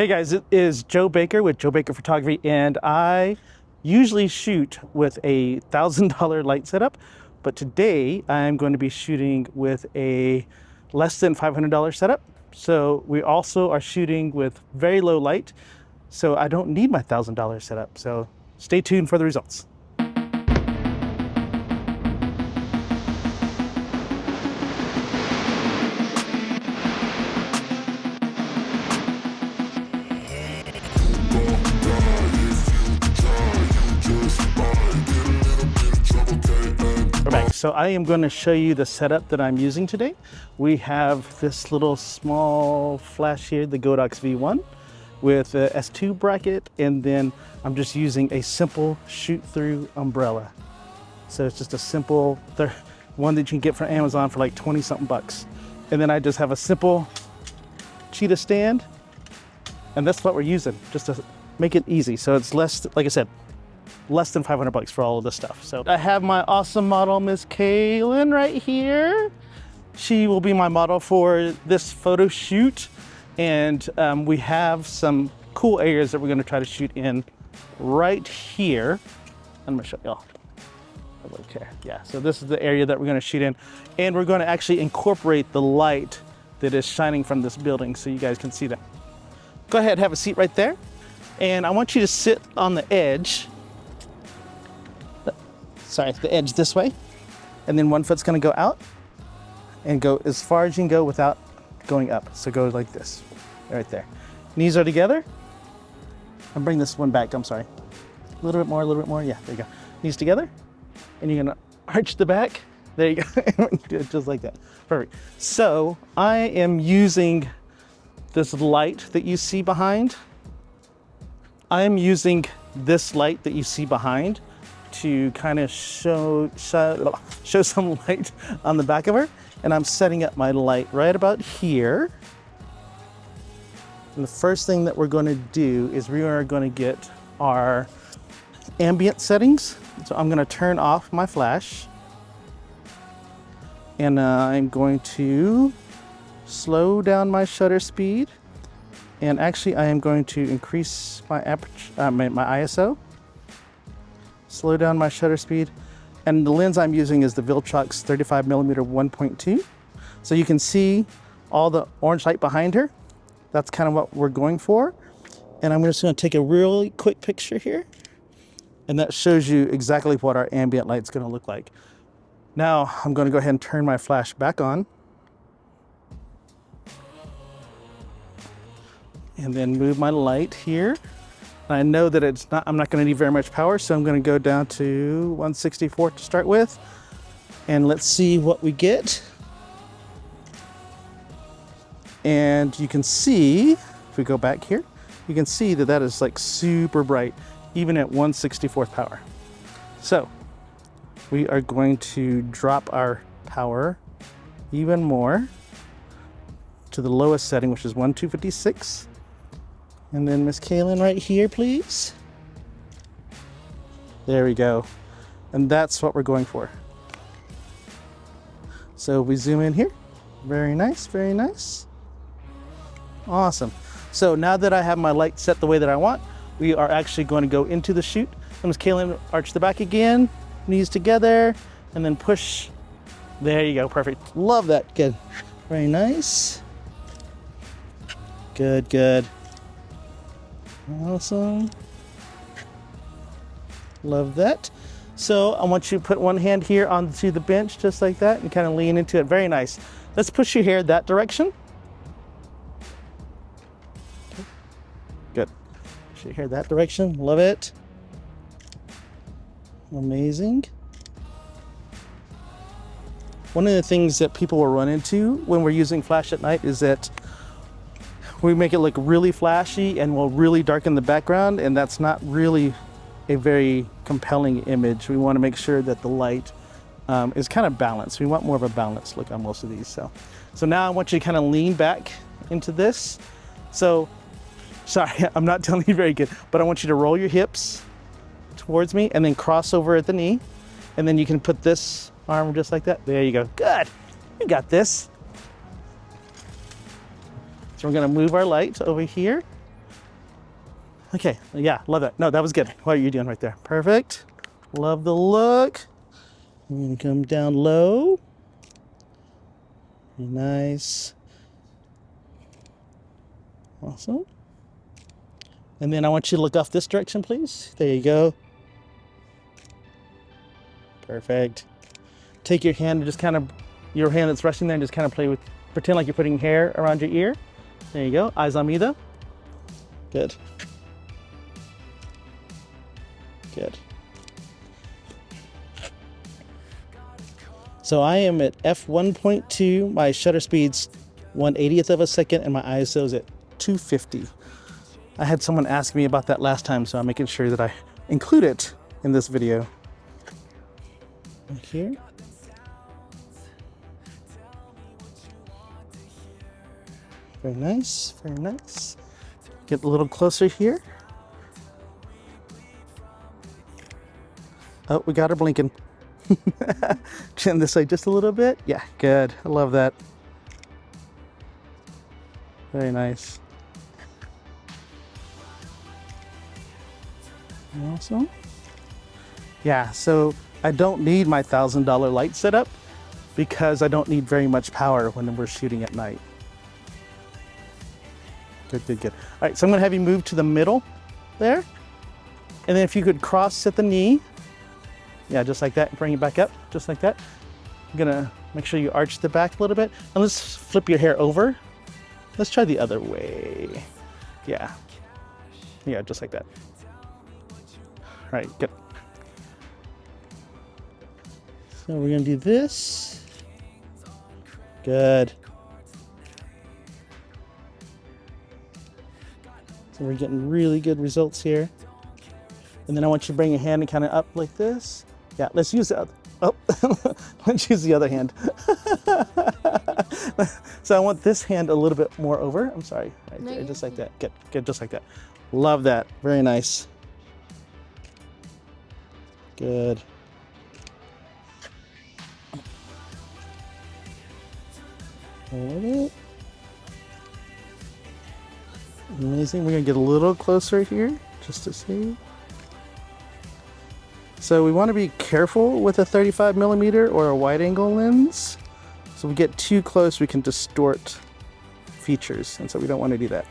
Hey guys, it is Joe Baker with Joe Baker Photography, and I usually shoot with a $1,000 light setup, but today I'm going to be shooting with a less than $500 setup. So we also are shooting with very low light, so I don't need my $1,000 setup. So stay tuned for the results. We're back. So I am going to show you the setup that I'm using today. We have this little small flash here, the Godox V1 with a S2 bracket, and then I'm just using a simple shoot through umbrella. So it's just a simple one that you can get from Amazon for like 20 something bucks. And then I just have a simple cheetah stand, and that's what we're using just to make it easy. So it's less, like I said, less than 500 bucks for all of this stuff. So I have my awesome model, Miss Kaylin, right here. She will be my model for this photo shoot. And we have some cool areas that we're gonna try to shoot in right here. I'm gonna show y'all. Okay, yeah, so this is the area that we're gonna shoot in. And we're gonna actually incorporate the light that is shining from this building so you guys can see that. Go ahead, have a seat right there. And I want you to sit on the edge. Sorry, the edge this way, and then one foot's gonna go out and go as far as you can go without going up. So go like this, right there. Knees are together. I'll bring this one back, I'm sorry. A little bit more, yeah, there you go. Knees together, and you're gonna arch the back. There you go, do it just like that, perfect. So I am using this light that you see behind. I am using this light that you see behind to kind of show some light on the back of her. And I'm setting up my light right about here. And the first thing that we're going to do is we are going to get our ambient settings. So I'm going to turn off my flash. And I'm going to slow down my shutter speed. And actually I am going to increase my aperture, my ISO. Slow down my shutter speed, and the lens I'm using is the Viltrox 35mm 1.2. So you can see all the orange light behind her. That's kind of what we're going for. And I'm just going to take a really quick picture here, and that shows you exactly what our ambient light's going to look like. Now I'm going to go ahead and turn my flash back on, and then move my light here. I know that I'm not going to need very much power, so I'm going to go down to 164 to start with, and let's see what we get. And you can see, if we go back here, you can see that that is like super bright, even at 1/64th power. So we are going to drop our power even more to the lowest setting, which is 1/256. And then Miss Kaylin right here, please. There we go. And that's what we're going for. So we zoom in here. Very nice, very nice. Awesome. So now that I have my light set the way that I want, we are actually going to go into the shoot. And Miss Kaylin, arch the back again, knees together, and then push. There you go, perfect. Love that, good. Very nice. Good, good. Awesome. Love that. So I want you to put one hand here onto the bench just like that and kind of lean into it. Very nice. Let's push your hair that direction. Okay. Good. Push your hair that direction. Love it. Amazing. One of the things that people will run into when we're using flash at night is that we make it look really flashy and we'll really darken the background, and that's not really a very compelling image. We want to make sure that the light is kind of balanced. We want more of a balanced look on most of these. So now I want you to kind of lean back into this. So, sorry, I'm not telling you very good, but I want you to roll your hips towards me and then cross over at the knee. And then you can put this arm just like that. There you go. Good. You got this. So we're going to move our light over here. Okay, yeah, love that. No, that was good. What are you doing right there? Perfect. Love the look. I'm gonna come down low. Nice. Awesome. And then I want you to look off this direction, please. There you go. Perfect. Take your hand and just kind of, your hand that's resting there, and just kind of play with, pretend like you're putting hair around your ear. There you go. Eyes on me though. Good. Good. So I am at f1.2. My shutter speed's 1/80th of a second, and my ISO's at 250. I had someone ask me about that last time, so I'm making sure that I include it in this video. Right here. Very nice, very nice. Get a little closer here. Oh, we got her blinking. Chin this way just a little bit. Yeah, good. I love that. Very nice. Awesome. Yeah, so I don't need my $1,000 light setup because I don't need very much power when we're shooting at night. Good, good, good. All right, so I'm gonna have you move to the middle there. And then if you could cross at the knee. Yeah, just like that. Bring it back up, just like that. I'm gonna make sure you arch the back a little bit. And let's flip your hair over. Let's try the other way. Yeah. Yeah, just like that. All right, good. So we're gonna do this. Good. So we're getting really good results here. And then I want you to bring your hand and kind of up like this. Yeah, let's use the other. Oh, let's use the other hand. So I want this hand a little bit more over. I'm sorry, right there, just like that. Good, good, just like that. Love that. Very nice. Good. Hold it. Amazing. We're gonna get a little closer here, just to see. So we want to be careful with a 35mm or a wide angle lens. So if we get too close, we can distort features, and so we don't want to do that.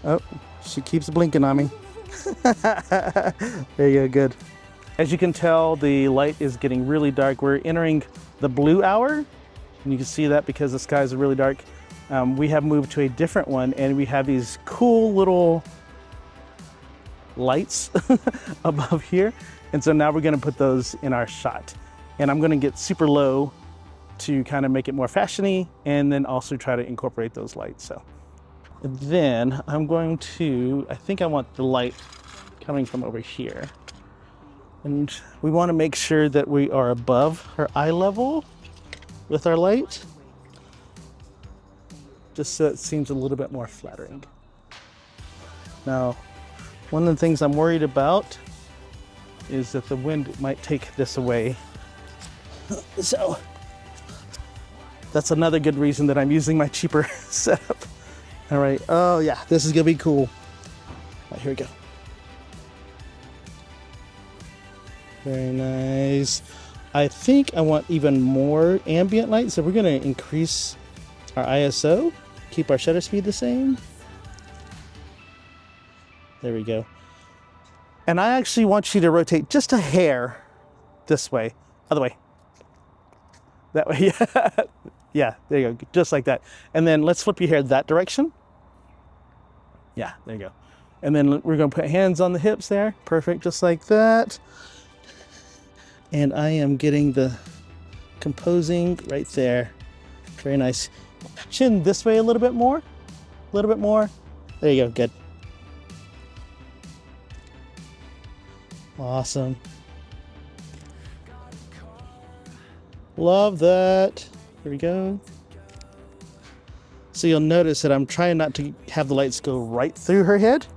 Oh, she keeps blinking on me. There you go, good. As you can tell, the light is getting really dark. We're entering the blue hour, and you can see that because the skies are really dark. We have moved to a different one, and we have these cool little lights above here, and so now we're going to put those in our shot, and I'm going to get super low to kind of make it more fashiony, and then also try to incorporate those lights. So and then I'm going to, I think I want the light coming from over here, and we want to make sure that we are above her eye level with our light, just so it seems a little bit more flattering. Now, one of the things I'm worried about is that the wind might take this away. So that's another good reason that I'm using my cheaper setup. All right, oh yeah, this is gonna be cool. All right, here we go. Very nice. I think I want even more ambient light, so we're gonna increase our ISO, keep our shutter speed the same. There we go. And I actually want you to rotate just a hair this way, other way. That way, yeah. Yeah, there you go, just like that. And then let's flip your hair that direction. Yeah, there you go. And then we're gonna put hands on the hips there. Perfect, just like that. And I am getting the composing right there. Very nice. Chin this way a little bit more. A little bit more. There you go, good. Awesome. Love that. Here we go. So you'll notice that I'm trying not to have the lights go right through her head.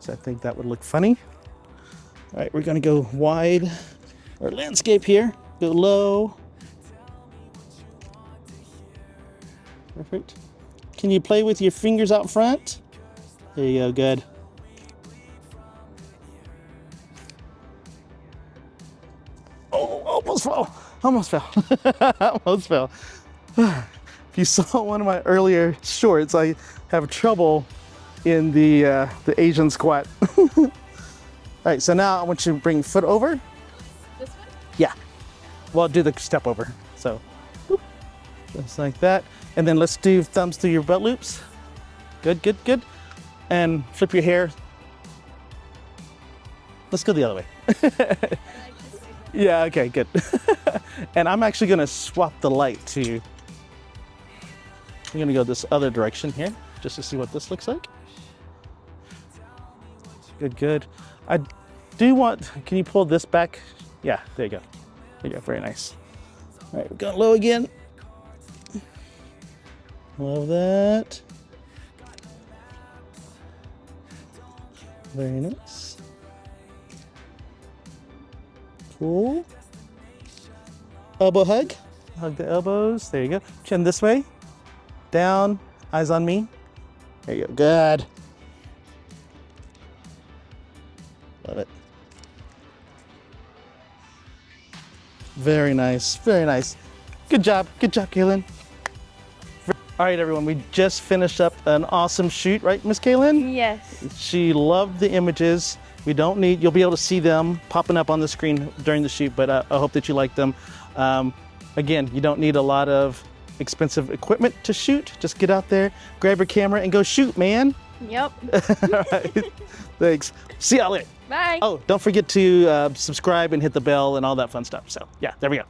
So I think that would look funny. All right, we're gonna go wide or landscape here. Go low. Perfect. Can you play with your fingers out front? There you go, good. Oh, almost fell. Almost fell. Almost fell. If you saw one of my earlier shorts, I have trouble in the Asian squat. All right, so now I want you to bring foot over. This one? Yeah. Well, do the step over. So, boop, just like that. And then let's do thumbs through your belt loops. Good, good, good. And flip your hair. Let's go the other way. Yeah, okay, good. And I'm actually gonna swap the light to, I'm gonna go this other direction here, just to see what this looks like. Good, good. I do want, can you pull this back? Yeah, there you go. There you go, very nice. All right, we're going low again. Love that. Very nice. Cool. Elbow hug. Hug the elbows. There you go. Chin this way. Down. Eyes on me. There you go. Good. Love it. Very nice. Very nice. Good job. Good job, Kaylin. All right, everyone. We just finished up an awesome shoot, right, Miss Kaylin? Yes. She loved the images. We don't need, you'll be able to see them popping up on the screen during the shoot, but I hope that you like them. Again, you don't need a lot of expensive equipment to shoot. Just get out there, grab your camera, and go shoot, man. Yep. All right. Thanks. See y'all later. Bye. Oh, don't forget to subscribe and hit the bell and all that fun stuff. So, yeah, there we go.